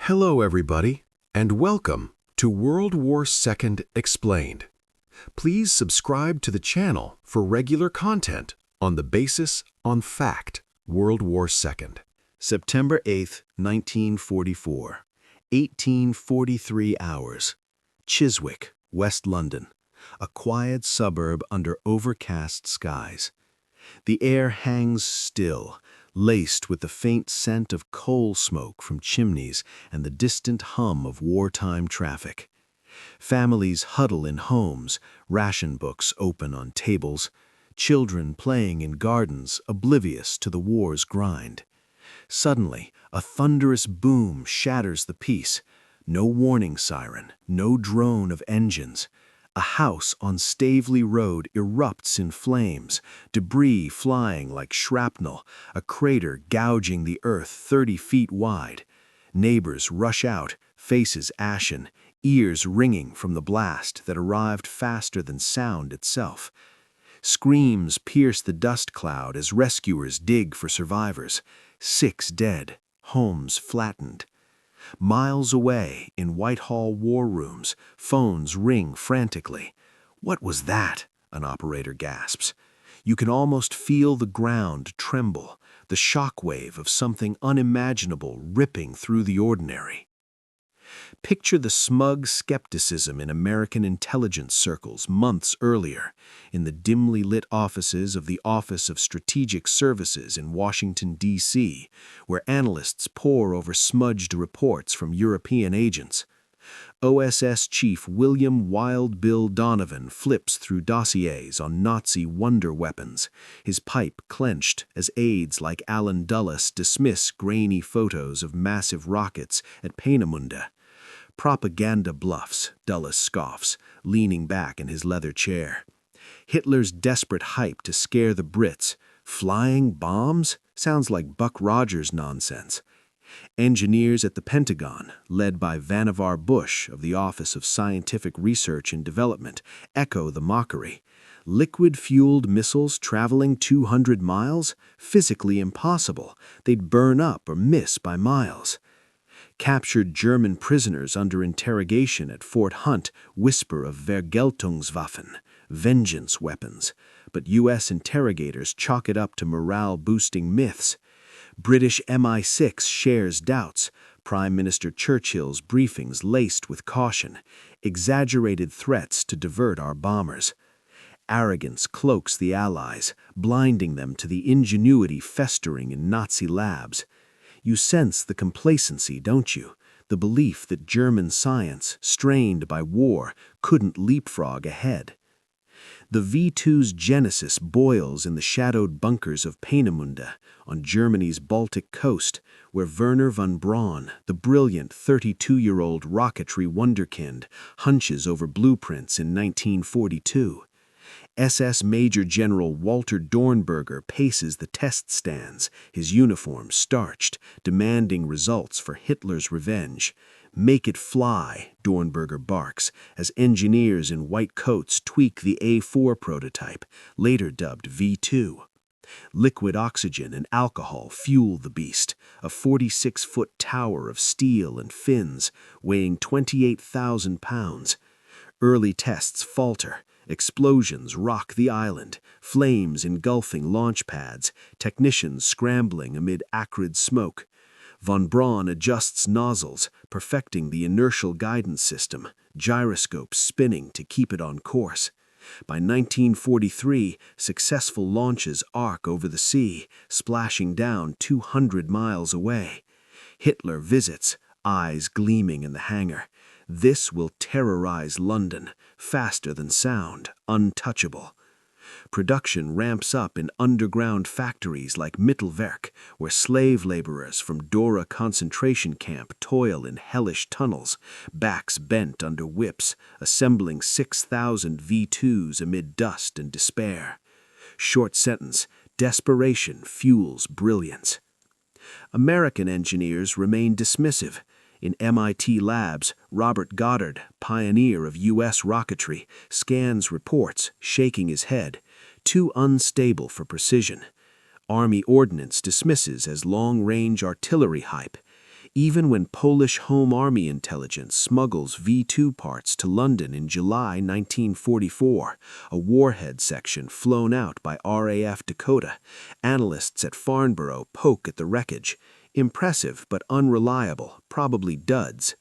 Hello everybody, and welcome to World War II Explained. Please subscribe to the channel for regular content on the basis on fact World War II. September 8, 1944, 1843 hours. Chiswick, West London, a quiet suburb under overcast skies. The air hangs still, laced with the faint scent of coal smoke from chimneys and the distant hum of wartime traffic. Families huddle in homes, ration books open on tables, children playing in gardens oblivious to the war's grind. Suddenly, a thunderous boom shatters the peace. No warning siren, no drone of engines. A house on Staveley Road erupts in flames, debris flying like shrapnel, a crater gouging the earth 30 feet wide. Neighbors rush out, faces ashen, ears ringing from the blast that arrived faster than sound itself. Screams pierce the dust cloud as rescuers dig for survivors. 6 dead, homes flattened. Miles away, in Whitehall war rooms, phones ring frantically. "What was that?" an operator gasps. You can almost feel the ground tremble, the shockwave of something unimaginable ripping through the ordinary. Picture the smug skepticism in American intelligence circles months earlier, in the dimly lit offices of the Office of Strategic Services in Washington, D.C., where analysts pore over smudged reports from European agents. OSS Chief William Wild Bill Donovan flips through dossiers on Nazi wonder weapons, his pipe clenched as aides like Alan Dulles dismiss grainy photos of massive rockets at Peenemünde. "Propaganda bluffs," Dulles scoffs, leaning back in his leather chair. Hitler's desperate hype to scare the Brits. Flying bombs? Sounds like Buck Rogers nonsense. Engineers at the Pentagon, led by Vannevar Bush of the Office of Scientific Research and Development, echo the mockery. Liquid-fueled missiles traveling 200 miles? Physically impossible. They'd burn up or miss by miles. Captured German prisoners under interrogation at Fort Hunt whisper of Vergeltungswaffen, vengeance weapons, but U.S. interrogators chalk it up to morale-boosting myths. British MI6 shares doubts, Prime Minister Churchill's briefings laced with caution, exaggerated threats to divert our bombers. Arrogance cloaks the Allies, blinding them to the ingenuity festering in Nazi labs. You sense the complacency, don't you? The belief that German science, strained by war, couldn't leapfrog ahead. The V-2's genesis boils in the shadowed bunkers of Peenemünde, on Germany's Baltic coast, where Werner von Braun, the brilliant 32-year-old rocketry wunderkind, hunches over blueprints in 1942. SS Major General Walter Dornberger paces the test stands, his uniform starched, demanding results for Hitler's revenge. "Make it fly," Dornberger barks, as engineers in white coats tweak the A4 prototype, later dubbed V-2. Liquid oxygen and alcohol fuel the beast, a 46-foot tower of steel and fins, weighing 28,000 pounds. Early tests falter. Explosions rock the island, flames engulfing launch pads, technicians scrambling amid acrid smoke. Von Braun adjusts nozzles, perfecting the inertial guidance system, gyroscopes spinning to keep it on course. By 1943, successful launches arc over the sea, splashing down 200 miles away. Hitler visits, eyes gleaming in the hangar. This will terrorize London, faster than sound, untouchable. Production ramps up in underground factories like Mittelwerk, where slave laborers from Dora concentration camp toil in hellish tunnels, backs bent under whips, assembling 6,000 V-2s amid dust and despair. Short sentence, desperation fuels brilliance. American engineers remain dismissive. In MIT labs, Robert Goddard, pioneer of U.S. rocketry, scans reports, shaking his head. Too unstable for precision. Army ordnance dismisses as long-range artillery hype. even when Polish Home Army intelligence smuggles V-2 parts to London in July 1944, a warhead section flown out by RAF Dakota, analysts at Farnborough poke at the wreckage. Impressive but unreliable, probably duds.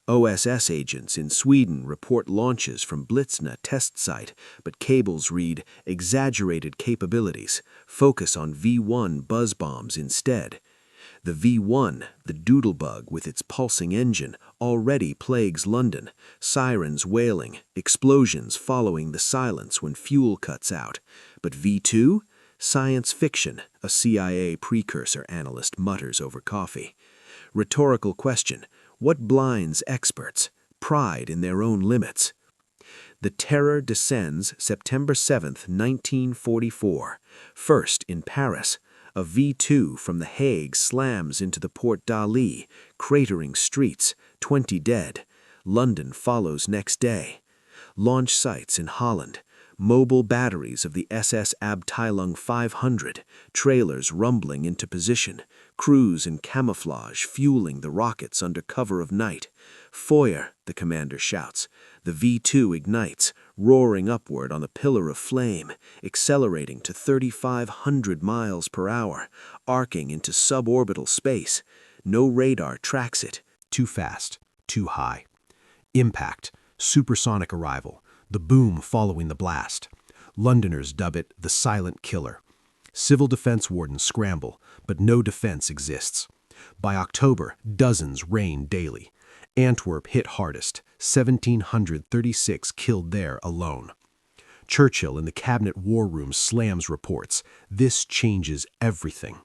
OSS agents in Sweden report launches from Blitzna test site, but cables read exaggerated capabilities, focus on V-1 buzz bombs instead. The V-1, the doodlebug with its pulsing engine, already plagues London, sirens wailing, explosions following the silence when fuel cuts out. But V-2? Science fiction, a CIA precursor analyst mutters over coffee. Rhetorical question. What blinds experts? Pride in their own limits. The terror descends September 7, 1944. First in Paris. A V-2 from The Hague slams into the Port d'Ali, cratering streets, 20 dead. London follows next day. Launch sites in Holland. Mobile batteries of the SS Abteilung 500, trailers rumbling into position, crews in camouflage fueling the rockets under cover of night. Feuer, the commander shouts. The V-2 ignites, roaring upward on a pillar of flame, accelerating to 3,500 miles per hour, arcing into suborbital space. No radar tracks it. Too fast, too high. Impact, supersonic arrival, the boom following the blast. Londoners dub it the silent killer. Civil defense wardens scramble, but no defense exists. By October, dozens rain daily. Antwerp hit hardest, 1,736 killed there alone. Churchill in the cabinet war room slams reports. This changes everything.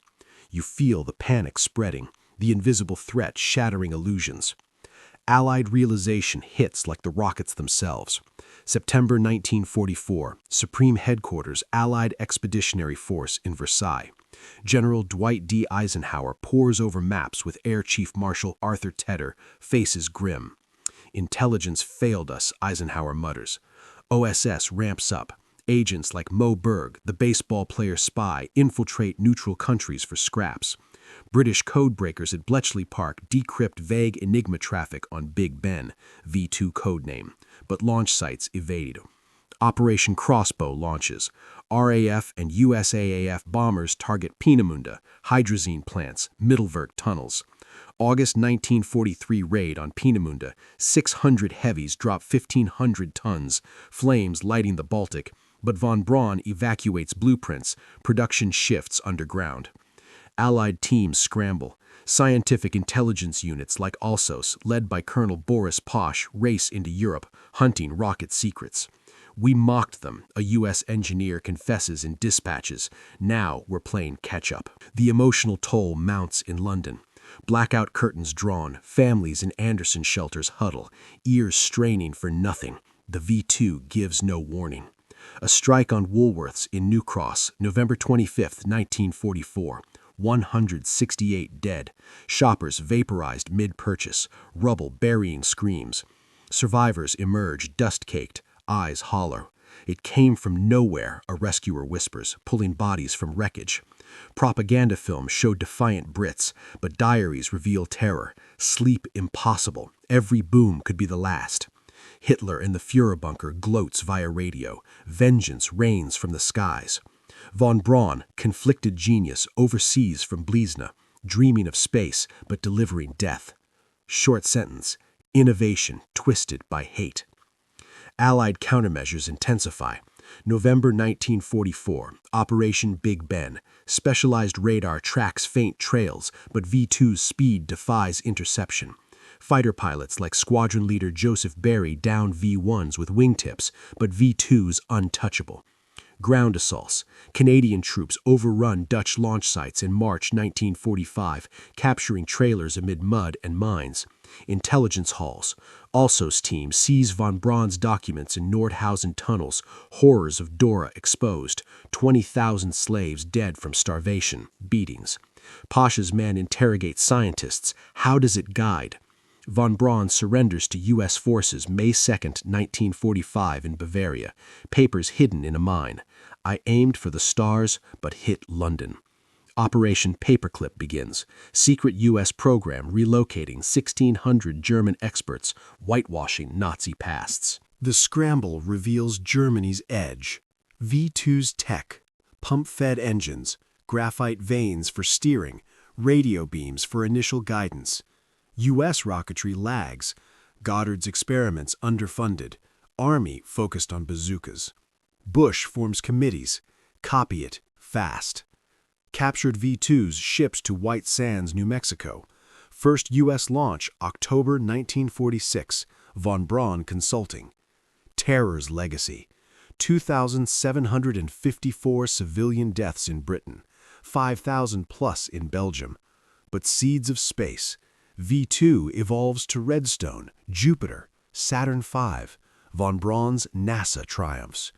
You feel the panic spreading, the invisible threat shattering illusions. Allied realization hits like the rockets themselves. September 1944, Supreme Headquarters, Allied Expeditionary Force in Versailles. General Dwight D. Eisenhower pores over maps with Air Chief Marshal Arthur Tedder, faces grim. Intelligence failed us, Eisenhower mutters. OSS ramps up. Agents like Mo Berg, the baseball player spy, infiltrate neutral countries for scraps. British codebreakers at Bletchley Park decrypt vague Enigma traffic on Big Ben, V-2 codename, but launch sites evade. Operation Crossbow launches. RAF and USAAF bombers target Peenemünde, hydrazine plants, Middelburg tunnels. August 1943 raid on Peenemünde, 600 heavies drop 1,500 tons, flames lighting the Baltic, but von Braun evacuates blueprints, production shifts underground. Allied teams scramble. Scientific intelligence units like ALSOS, led by Colonel Boris Posch, race into Europe, hunting rocket secrets. We mocked them, a U.S. engineer confesses in dispatches. Now we're playing catch-up. The emotional toll mounts in London. Blackout curtains drawn, families in Anderson shelters huddle, ears straining for nothing. The V-2 gives no warning. A strike on Woolworths in New Cross, November 25, 1944. 168 dead. Shoppers vaporized mid-purchase, rubble burying screams. Survivors emerge dust-caked, eyes hollow. It came from nowhere, a rescuer whispers, pulling bodies from wreckage. Propaganda films show defiant Brits, but diaries reveal terror. Sleep impossible. Every boom could be the last. Hitler in the Führer bunker gloats via radio. Vengeance rains from the skies. Von Braun, conflicted genius, overseas from Blizna, dreaming of space but delivering death. Short sentence, innovation twisted by hate. Allied countermeasures intensify. November 1944, Operation Big Ben. Specialized radar tracks faint trails, but V-2's speed defies interception. Fighter pilots like squadron leader Joseph Barry down V-1s with wingtips, but V-2's untouchable. Ground assaults. Canadian troops overrun Dutch launch sites in March 1945, capturing trailers amid mud and mines. Intelligence hauls. ALSOS team seize von Braun's documents in Nordhausen tunnels, horrors of Dora exposed, 20,000 slaves dead from starvation, beatings. Pasha's men interrogate scientists. How does it guide? Von Braun surrenders to U.S. forces May 2, 1945 in Bavaria, papers hidden in a mine. I aimed for the stars, but hit London. Operation Paperclip begins. Secret U.S. program relocating 1,600 German experts, whitewashing Nazi pasts. The scramble reveals Germany's edge. V-2's tech, pump-fed engines, graphite vanes for steering, radio beams for initial guidance. U.S. rocketry lags. Goddard's experiments underfunded. Army focused on bazookas. Bush forms committees. Copy it, fast. Captured V-2s ships to White Sands, New Mexico. First U.S. launch, October 1946. Von Braun Consulting. Terror's legacy. 2,754 civilian deaths in Britain. 5,000 plus in Belgium. But seeds of space. V-2 evolves to Redstone, Jupiter, Saturn V. Von Braun's NASA triumphs.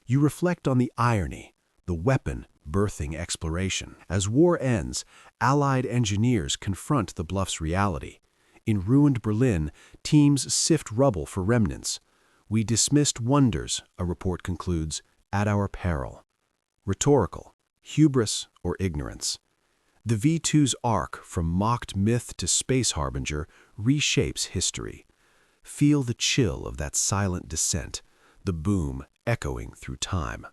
You reflect on the irony, the weapon birthing exploration. As war ends, Allied engineers confront the bluff's reality. In ruined Berlin, teams sift rubble for remnants. We dismissed wonders, a report concludes, at our peril. Rhetorical, hubris, or ignorance. The V-2's arc from mocked myth to space harbinger reshapes history. Feel the chill of that silent descent, the boom echoing through time.